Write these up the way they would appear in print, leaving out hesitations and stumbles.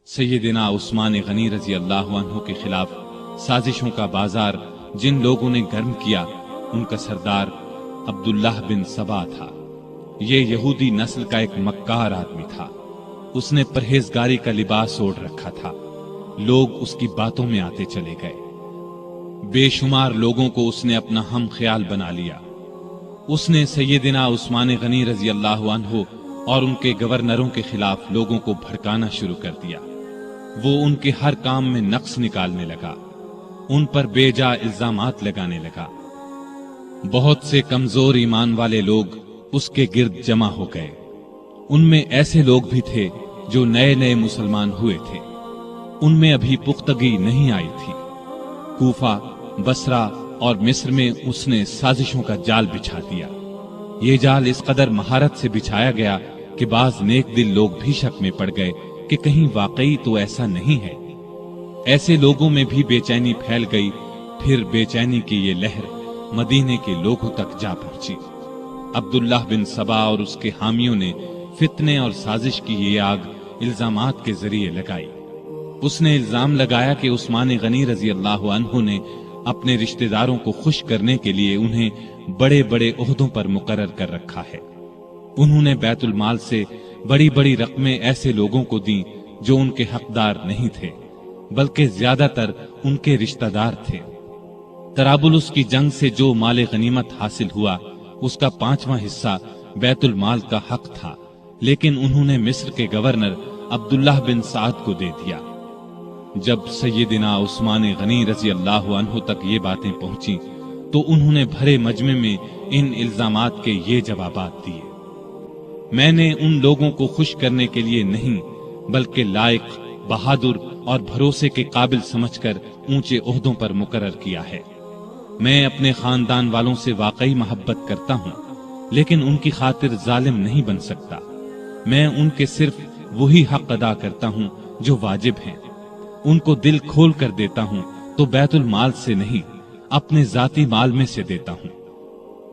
سیدنا عثمان غنی رضی اللہ عنہ کے خلاف سازشوں کا بازار جن لوگوں نے گرم کیا ان کا سردار عبداللہ بن سبا تھا۔ یہ یہودی نسل کا ایک مکار آدمی تھا۔ اس نے پرہیزگاری کا لباس اوڑھ رکھا تھا۔ لوگ اس کی باتوں میں آتے چلے گئے۔ بے شمار لوگوں کو اس نے اپنا ہم خیال بنا لیا۔ اس نے سیدنا عثمان غنی رضی اللہ عنہ اور ان کے گورنروں کے خلاف لوگوں کو بھڑکانا شروع کر دیا۔ وہ ان کے ہر کام میں نقص نکالنے لگا، ان پر بے جا الزامات لگانے لگا۔ بہت سے کمزور ایمان والے لوگ اس کے گرد جمع ہو گئے۔ ان میں ایسے لوگ بھی تھے جو نئے نئے مسلمان ہوئے تھے، ان میں ابھی پختگی نہیں آئی تھی۔ کوفہ، بصرہ اور مصر میں اس نے سازشوں کا جال بچھا دیا۔ یہ جال اس قدر مہارت سے بچھایا گیا کہ بعض نیک دل لوگ بھی شک میں پڑ گئے کہ کہیں واقعی تو ایسا نہیں ہے۔ ایسے لوگوں میں بھی بے چینی پھیل گئی۔ پھر بے چینی کی یہ لہر مدینے کے لوگوں تک جا پہنچی۔ عبداللہ بن سبا اور اس کے حامیوں نے فتنے اور سازش کی یہ آگ الزامات کے ذریعے لگائی۔ اس نے الزام لگایا کہ عثمان غنی رضی اللہ عنہ نے اپنے رشتہ داروں کو خوش کرنے کے لیے انہیں بڑے بڑے عہدوں پر مقرر کر رکھا ہے۔ انہوں نے بیت المال سے بڑی بڑی رقمیں ایسے لوگوں کو دیں جو ان کے حقدار نہیں تھے، بلکہ زیادہ تر ان کے رشتہ دار تھے۔ طرابلس کی جنگ سے جو مال غنیمت حاصل ہوا اس کا 5واں حصہ بیت المال کا حق تھا، لیکن انہوں نے مصر کے گورنر عبداللہ بن سعد کو دے دیا۔ جب سیدنا عثمان غنی رضی اللہ عنہ تک یہ باتیں پہنچی تو انہوں نے بھرے مجمع میں ان الزامات کے یہ جوابات دیے۔ میں نے ان لوگوں کو خوش کرنے کے لیے نہیں بلکہ لائق، بہادر اور بھروسے کے قابل سمجھ کر اونچے عہدوں پر مقرر کیا ہے۔ میں اپنے خاندان والوں سے واقعی محبت کرتا ہوں، لیکن ان کی خاطر ظالم نہیں بن سکتا۔ میں ان کے صرف وہی حق ادا کرتا ہوں جو واجب ہیں۔ ان کو دل کھول کر دیتا ہوں تو بیت المال سے نہیں، اپنے ذاتی مال میں سے دیتا ہوں۔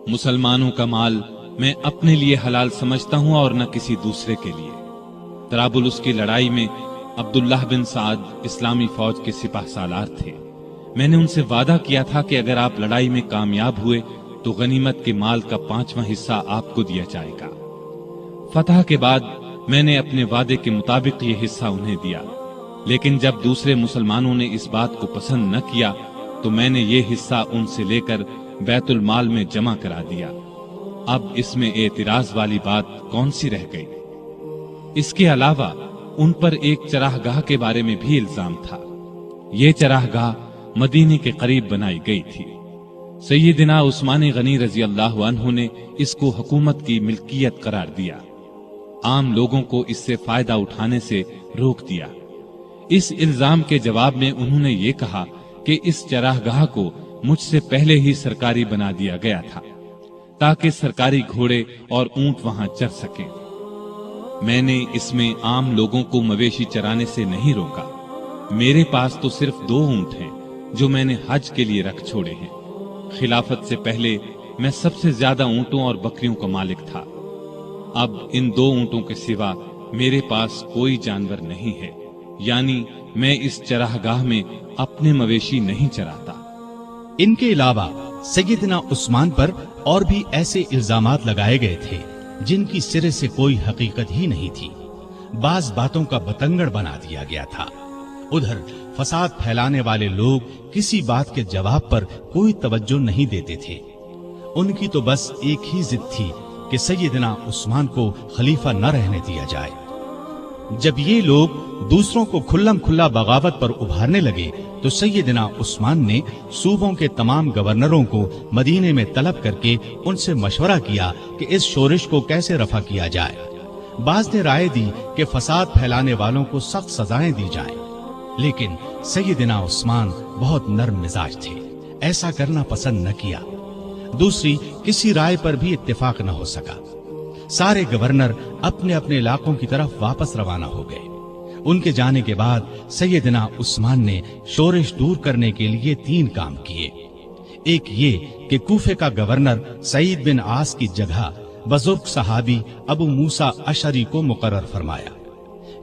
مسلمانوں کا مال میں اپنے لیے حلال سمجھتا ہوں اور نہ کسی دوسرے کے لیے۔ طرابلس کی لڑائی میں عبداللہ بن سعد اسلامی فوج کے سپاہ سالار تھے۔ میں نے ان سے وعدہ کیا تھا کہ اگر آپ لڑائی میں کامیاب ہوئے تو غنیمت کے مال کا 5واں حصہ آپ کو دیا جائے گا۔ فتح کے بعد میں نے اپنے وعدے کے مطابق یہ حصہ انہیں دیا، لیکن جب دوسرے مسلمانوں نے اس بات کو پسند نہ کیا تو میں نے یہ حصہ ان سے لے کر بیت المال میں جمع کرا دیا۔ اب اس میں اعتراض والی بات کون سی رہ گئی؟ اس کے علاوہ ان پر ایک چراہ گاہ کے بارے میں بھی الزام تھا۔ یہ چراہ گاہ مدینے کے قریب بنائی گئی تھی۔ سیدنا عثمان غنی رضی اللہ عنہ نے اس کو حکومت کی ملکیت قرار دیا۔ عام لوگوں کو اس سے فائدہ اٹھانے سے روک دیا۔ اس الزام کے جواب میں انہوں نے یہ کہا کہ اس چراہ گاہ کو مجھ سے پہلے ہی سرکاری بنا دیا گیا تھا تاکہ سرکاری گھوڑے اور اونٹ وہاں چر سکیں۔ میں نے اس میں عام لوگوں کو مویشی چرانے سے نہیں روکا۔ میرے پاس تو صرف 2 اونٹ ہیں جو میں نے حج کے لیے رکھ چھوڑے ہیں۔ خلافت سے پہلے میں سب سے زیادہ اونٹوں اور بکریوں کا مالک تھا۔ اب ان 2 اونٹوں کے سوا میرے پاس کوئی جانور نہیں ہے، یعنی میں اس چراہ گاہ میں اپنے مویشی نہیں چراتا۔ ان کے علاوہ سیدنا عثمان پر اور بھی ایسے الزامات لگائے گئے تھے جن کی سرے سے کوئی حقیقت ہی نہیں تھی۔ بعض باتوں کا بتنگڑ بنا دیا گیا تھا۔ ادھر فساد پھیلانے والے لوگ کسی بات کے جواب پر کوئی توجہ نہیں دیتے تھے۔ ان کی تو بس ایک ہی ضد تھی کہ سیدنا عثمان کو خلیفہ نہ رہنے دیا جائے۔ جب یہ لوگ دوسروں کو کھلم کھلا بغاوت پر ابھارنے لگے تو سیدنا عثمان نے صوبوں کے تمام گورنروں کو مدینے میں طلب کر کے ان سے مشورہ کیا کہ اس شورش کو کیسے رفع کیا جائے۔ بعض نے رائے دی کہ فساد پھیلانے والوں کو سخت سزائیں دی جائیں، لیکن سیدنا عثمان بہت نرم مزاج تھے، ایسا کرنا پسند نہ کیا۔ دوسری کسی رائے پر بھی اتفاق نہ ہو سکا۔ سارے گورنر اپنے اپنے علاقوں کی طرف واپس روانہ ہو گئے۔ ان کے جانے کے بعد سیدنا عثمان نے شورش دور کرنے کے لیے 3 کام کیے۔ ایک یہ کہ کوفے کا گورنر سعید بن عاص کی جگہ بزرگ صحابی ابو موسیٰ اشعری کو مقرر فرمایا۔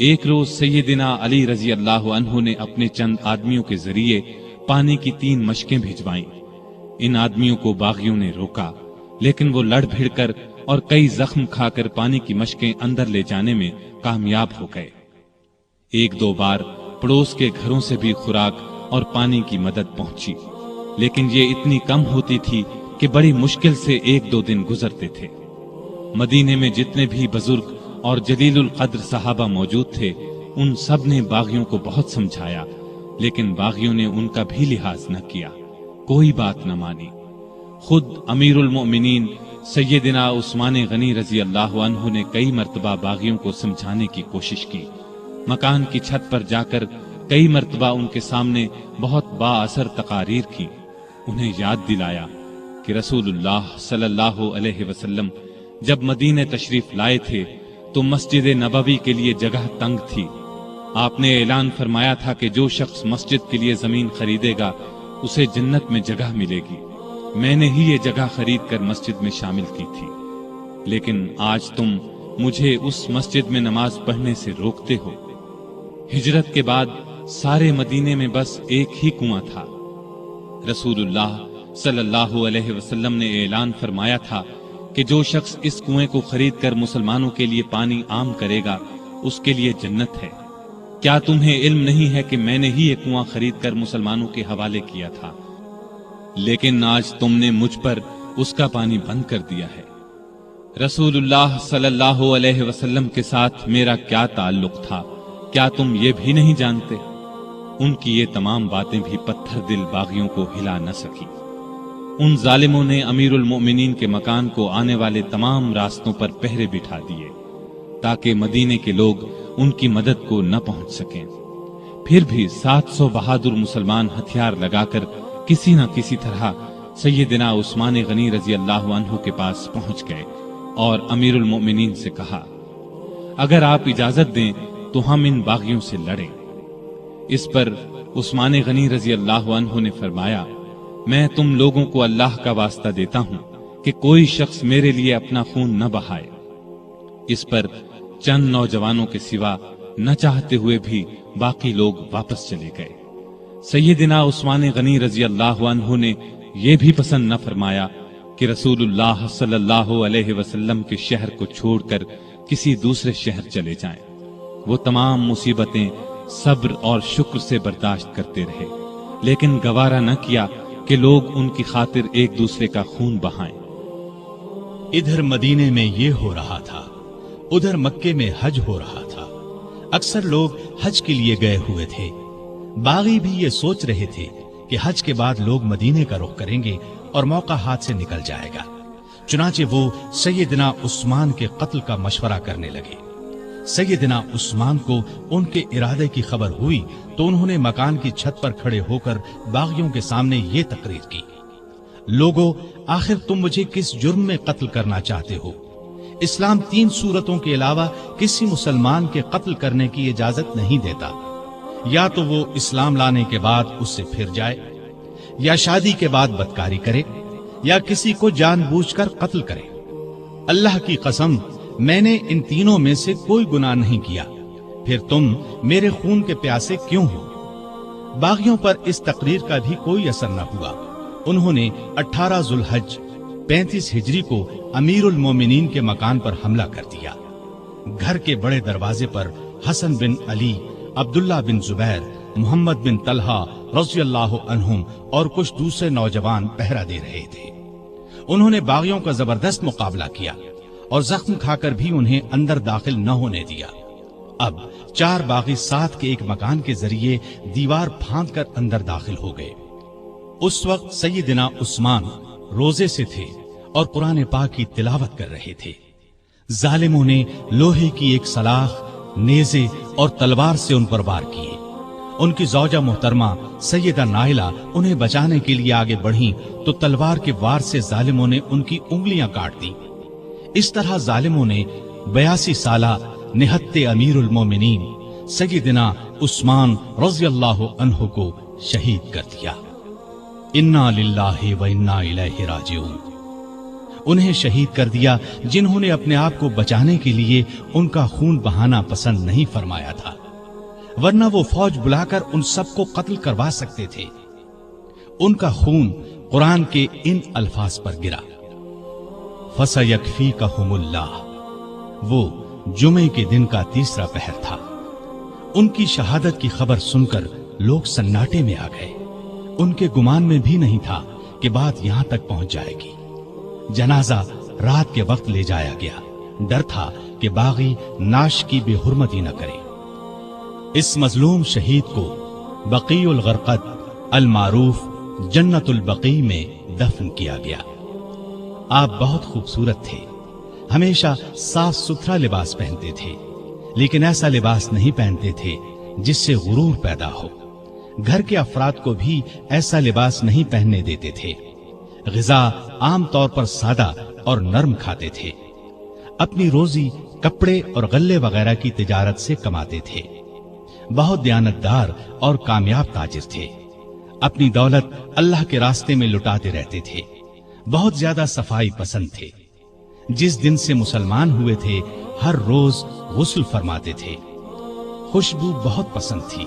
ایک روز سیدنا علی رضی اللہ عنہ نے اپنے چند آدمیوں کے ذریعے پانی کی 3 مشکیں بھجوائیں۔ ان آدمیوں کو باغیوں نے روکا، لیکن وہ لڑ بھڑ کر اور کئی زخم کھا کر پانی کی مشکیں اندر لے جانے میں کامیاب ہو گئے۔ 1-2 بار پڑوس کے گھروں سے بھی خوراک اور پانی کی مدد پہنچی، لیکن یہ اتنی کم ہوتی تھی کہ بڑی مشکل سے 1-2 دن گزرتے تھے۔ مدینے میں جتنے بھی بزرگ اور جلیل القدر صحابہ موجود تھے، ان سب نے باغیوں کو بہت سمجھایا، لیکن باغیوں نے ان کا بھی لحاظ نہ کیا، کوئی بات نہ مانی۔ خود امیر المؤمنین سیدنا عثمان غنی رضی اللہ عنہ نے کئی مرتبہ باغیوں کو سمجھانے کی کوشش کی، مکان کی چھت پر جا کر کئی مرتبہ ان کے سامنے بہت با اثر تقاریر کی، انہیں یاد دلایا کہ رسول اللہ صلی اللہ علیہ وسلم جب مدینہ تشریف لائے تھے تو مسجد نبوی کے لیے جگہ تنگ تھی۔ آپ نے اعلان فرمایا تھا کہ جو شخص مسجد کے لیے زمین خریدے گا اسے جنت میں جگہ ملے گی۔ میں نے ہی یہ جگہ خرید کر مسجد میں شامل کی تھی، لیکن آج تم مجھے اس مسجد میں نماز پڑھنے سے روکتے ہو۔ ہجرت کے بعد سارے مدینے میں بس ایک ہی کنواں تھا۔ رسول اللہ صلی اللہ علیہ وسلم نے اعلان فرمایا تھا کہ جو شخص اس کنویں کو خرید کر مسلمانوں کے لیے پانی عام کرے گا اس کے لیے جنت ہے۔ کیا تمہیں علم نہیں ہے کہ میں نے ہی یہ کنواں خرید کر مسلمانوں کے حوالے کیا تھا، لیکن آج تم نے مجھ پر اس کا پانی بند کر دیا ہے۔ رسول اللہ صلی اللہ علیہ وسلم کے ساتھ میرا کیا تعلق تھا، کیا تم یہ بھی نہیں جانتے؟ ان کی یہ تمام باتیں بھی پتھر دل باغیوں کو ہلا نہ سکی۔ ان ظالموں نے امیر المؤمنین کے مکان کو آنے والے تمام راستوں پر پہرے بٹھا دیے تاکہ مدینے کے لوگ ان کی مدد کو نہ پہنچ سکیں۔ پھر بھی 700 بہادر مسلمان ہتھیار لگا کر کسی نہ کسی طرح سیدنا عثمان غنی رضی اللہ عنہ کے پاس پہنچ گئے اور امیر المؤمنین سے کہا، اگر آپ اجازت دیں تو ہم ان باغیوں سے لڑیں۔ اس پر عثمان غنی رضی اللہ عنہ نے فرمایا، میں تم لوگوں کو اللہ کا واسطہ دیتا ہوں کہ کوئی شخص میرے لیے اپنا خون نہ بہائے۔ اس پر چند نوجوانوں کے سوا نہ چاہتے ہوئے بھی باقی لوگ واپس چلے گئے۔ سیدنا عثمان غنی رضی اللہ عنہ نے یہ بھی پسند نہ فرمایا کہ رسول اللہ صلی اللہ علیہ وسلم کے شہر کو چھوڑ کر کسی دوسرے شہر چلے جائیں۔ وہ تمام مصیبتیں صبر اور شکر سے برداشت کرتے رہے، لیکن گوارا نہ کیا کہ لوگ ان کی خاطر ایک دوسرے کا خون بہائیں۔ ادھر مدینے میں یہ ہو رہا تھا، ادھر مکے میں حج ہو رہا تھا۔ اکثر لوگ حج کے لیے گئے ہوئے تھے۔ باغی بھی یہ سوچ رہے تھے کہ حج کے بعد لوگ مدینے کا رخ کریں گے اور موقع ہاتھ سے نکل جائے گا۔ چنانچہ وہ سیدنا عثمان کے قتل کا مشورہ کرنے لگے۔ سیدنا عثمان کو ان کے ارادے کی خبر ہوئی تو انہوں نے مکان کی چھت پر کھڑے ہو کر باغیوں کے سامنے یہ تقریر کی، لوگو، آخر تم مجھے کس جرم میں قتل کرنا چاہتے ہو؟ اسلام 3 صورتوں کے علاوہ کسی مسلمان کے قتل کرنے کی اجازت نہیں دیتا۔ یا تو وہ اسلام لانے کے بعد اس سے پھر جائے، یا شادی کے بعد بدکاری کرے، یا کسی کو جان بوجھ کر قتل کرے۔ اللہ کی قسم، میں نے ان تینوں میں سے کوئی گناہ نہیں کیا، پھر تم میرے خون کے پیاسے کیوں ہو؟ باغیوں پر اس تقریر کا بھی کوئی اثر نہ ہوا۔ انہوں نے 18 ذوالحج 35 ہجری کو امیر المومنین کے مکان پر حملہ کر دیا۔ گھر کے بڑے دروازے پر حسن بن علی، عبداللہ بن زبیر، محمد بن طلحہ رضی اللہ عنہم اور کچھ دوسرے نوجوان پہرا دے رہے تھے۔ انہوں نے باغیوں کا زبردست مقابلہ کیا اور زخم کھا کر بھی انہیں اندر داخل نہ ہونے دیا۔ اب 4 باغی ساتھ کے ایک مکان کے ذریعے دیوار پھاند کر اندر داخل ہو گئے۔ اس وقت سیدنا عثمان روزے سے تھے اور قرآن پاک کی تلاوت کر رہے تھے۔ ظالموں نے لوہے کی ایک سلاخ، نیزے اور تلوار سے ان پر وار کیے۔ ان کی زوجہ محترمہ سیدہ نائلہ انہیں بچانے کے لیے آگے بڑھیں تو تلوار کے وار سے ظالموں نے ان کی انگلیاں کاٹ دیں۔ اس طرح ظالموں نے 82 سالہ نہت امیر المومنین سیدنا عثمان رضی اللہ عنہ کو شہید کر دیا۔ انا للہ و انا الیہ راجعون۔ انہیں شہید کر دیا جنہوں نے اپنے آپ کو بچانے کے لیے ان کا خون بہانا پسند نہیں فرمایا تھا، ورنہ وہ فوج بلا کر ان سب کو قتل کروا سکتے تھے۔ ان کا خون قرآن کے ان الفاظ پر گرا، فَسَيَكْفِيكَهُمُ اللَّهُ۔ وہ جمعے کے دن کا تیسرا پہر تھا۔ ان کی شہادت کی خبر سن کر لوگ سناٹے میں آ گئے۔ ان کے گمان میں بھی نہیں تھا کہ بات یہاں تک پہنچ جائے گی۔ جنازہ رات کے وقت لے جایا گیا، ڈر تھا کہ باغی ناش کی بے حرمتی نہ کرے۔ اس مظلوم شہید کو بقیع الغرقد المعروف جنت البقیع میں دفن کیا گیا۔ آپ بہت خوبصورت تھے، ہمیشہ صاف ستھرا لباس پہنتے تھے، لیکن ایسا لباس نہیں پہنتے تھے جس سے غرور پیدا ہو۔ گھر کے افراد کو بھی ایسا لباس نہیں پہننے دیتے تھے۔ غذا عام طور پر سادہ اور نرم کھاتے تھے۔ اپنی روزی کپڑے اور غلے وغیرہ کی تجارت سے کماتے تھے۔ بہت دیانتدار اور کامیاب تاجر تھے۔ اپنی دولت اللہ کے راستے میں لٹاتے رہتے تھے۔ بہت زیادہ صفائی پسند تھے۔ جس دن سے مسلمان ہوئے تھے ہر روز غسل فرماتے تھے۔ خوشبو بہت پسند تھی۔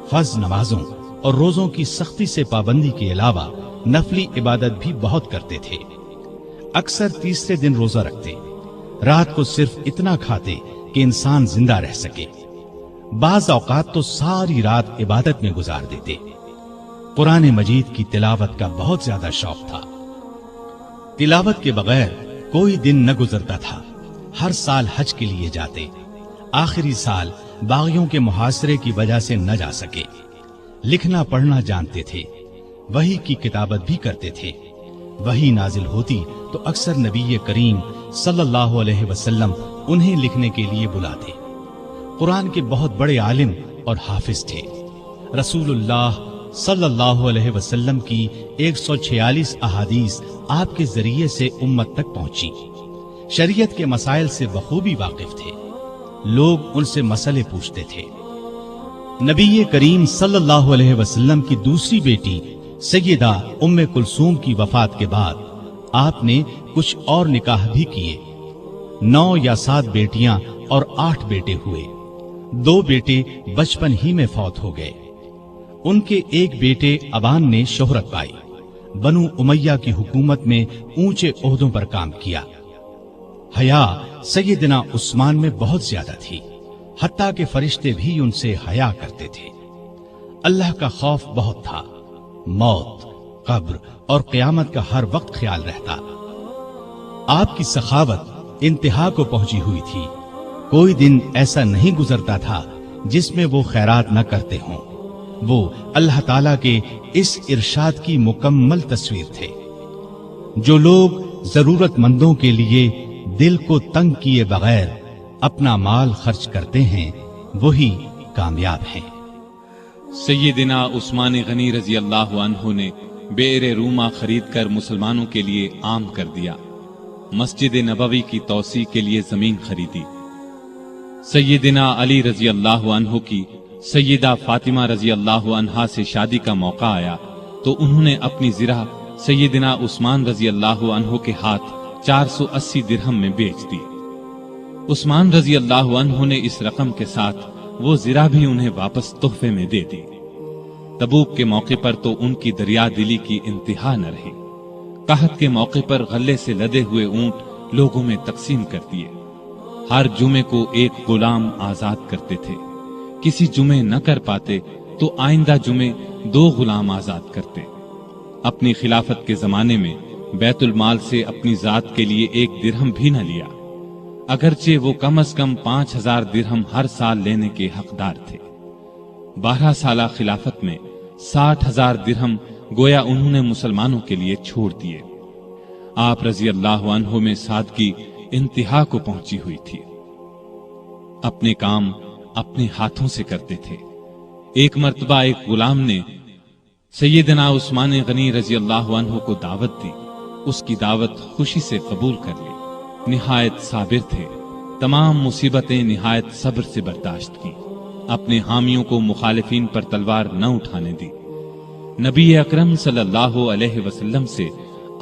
فرض نمازوں اور روزوں کی سختی سے پابندی کے علاوہ نفلی عبادت بھی بہت کرتے تھے۔ اکثر تیسرے دن روزہ رکھتے، رات کو صرف اتنا کھاتے کہ انسان زندہ رہ سکے۔ بعض اوقات تو ساری رات عبادت میں گزار دیتے۔ قرآن مجید کی تلاوت کا بہت زیادہ شوق تھا۔ تلاوت کے بغیر کوئی دن نہ گزرتا تھا۔ ہر سال حج کے لیے جاتے، آخری سال باغیوں کے محاصرے کی وجہ سے نہ جا سکے۔ لکھنا پڑھنا جانتے تھے، وحی کی کتابت بھی کرتے تھے۔ وحی نازل ہوتی تو اکثر نبی کریم صلی اللہ علیہ وسلم انہیں لکھنے کے لیے بلاتے۔ قرآن کے بہت بڑے عالم اور حافظ تھے۔ رسول اللہ صلی اللہ علیہ وسلم کی 146 احادیث آپ کے ذریعے سے امت تک پہنچی۔ شریعت کے مسائل سے بخوبی واقف تھے۔ لوگ ان سے مسئلے پوچھتے تھے۔ نبی کریم صلی اللہ علیہ وسلم کی دوسری بیٹی سیدہ ام کلثوم کی وفات کے بعد آپ نے کچھ اور نکاح بھی کیے۔ 9 یا 7 بیٹیاں اور 8 بیٹے ہوئے۔ 2 بیٹے بچپن ہی میں فوت ہو گئے۔ ان کے ایک بیٹے ابان نے شہرت پائی، بنو امیہ کی حکومت میں اونچے عہدوں پر کام کیا۔ حیا سیدنا عثمان میں بہت زیادہ تھی، حتیٰ کہ فرشتے بھی ان سے حیا کرتے تھے۔ اللہ کا خوف بہت تھا۔ موت، قبر اور قیامت کا ہر وقت خیال رہتا۔ آپ کی سخاوت انتہا کو پہنچی ہوئی تھی۔ کوئی دن ایسا نہیں گزرتا تھا جس میں وہ خیرات نہ کرتے ہوں۔ وہ اللہ تعالیٰ کے اس ارشاد کی مکمل تصویر تھے۔ جو لوگ ضرورت مندوں کے لیے دل کو تنگ کیے بغیر اپنا مال خرچ کرتے ہیں وہی کامیاب ہیں۔ سیدنا عثمان غنی رضی اللہ عنہ نے بئر روما خرید کر مسلمانوں کے لیے عام کر دیا۔ مسجد نبوی کی توسیع کے لیے زمین خریدی۔ سیدنا علی رضی اللہ عنہ کی سیدہ فاطمہ رضی اللہ عنہا سے شادی کا موقع آیا تو انہوں نے اپنی زرہ سیدنا عثمان رضی اللہ عنہ کے ہاتھ 480 درہم میں بیچ دی۔ عثمان رضی اللہ عنہ نے اس رقم کے ساتھ وہ زرہ بھی انہیں واپس تحفے میں دے دی۔ تبوک کے موقع پر تو ان کی دریا دلی کی انتہا نہ رہی۔ قحط کے موقع پر غلے سے لدے ہوئے اونٹ لوگوں میں تقسیم کر دیے۔ ہر جمعے کو ایک غلام آزاد کرتے تھے۔ کسی جمعے نہ کر پاتے تو آئندہ جمعے 2 غلام آزاد کرتے۔ اپنی خلافت کے زمانے میں بیت المال سے اپنی ذات کے لیے 1 درہم بھی نہ لیا، اگرچہ وہ کم از کم 5000 درہم ہر سال لینے کے حقدار تھے۔ 12 سالہ خلافت میں 60,000 درہم گویا انہوں نے مسلمانوں کے لیے چھوڑ دیے۔ آپ رضی اللہ عنہ میں سادگی انتہا کو پہنچی ہوئی تھی۔ اپنے کام اپنے ہاتھوں سے کرتے تھے۔ ایک مرتبہ ایک غلام نے سیدنا عثمان غنی رضی اللہ عنہ کو دعوت دی۔ اس کی دعوت خوشی سے قبول کر لی۔ نہایت صابر تھے، تمام مصیبتیں نہایت صبر سے برداشت کی۔ اپنے حامیوں کو مخالفین پر تلوار نہ اٹھانے دی۔ نبی اکرم صلی اللہ علیہ وسلم سے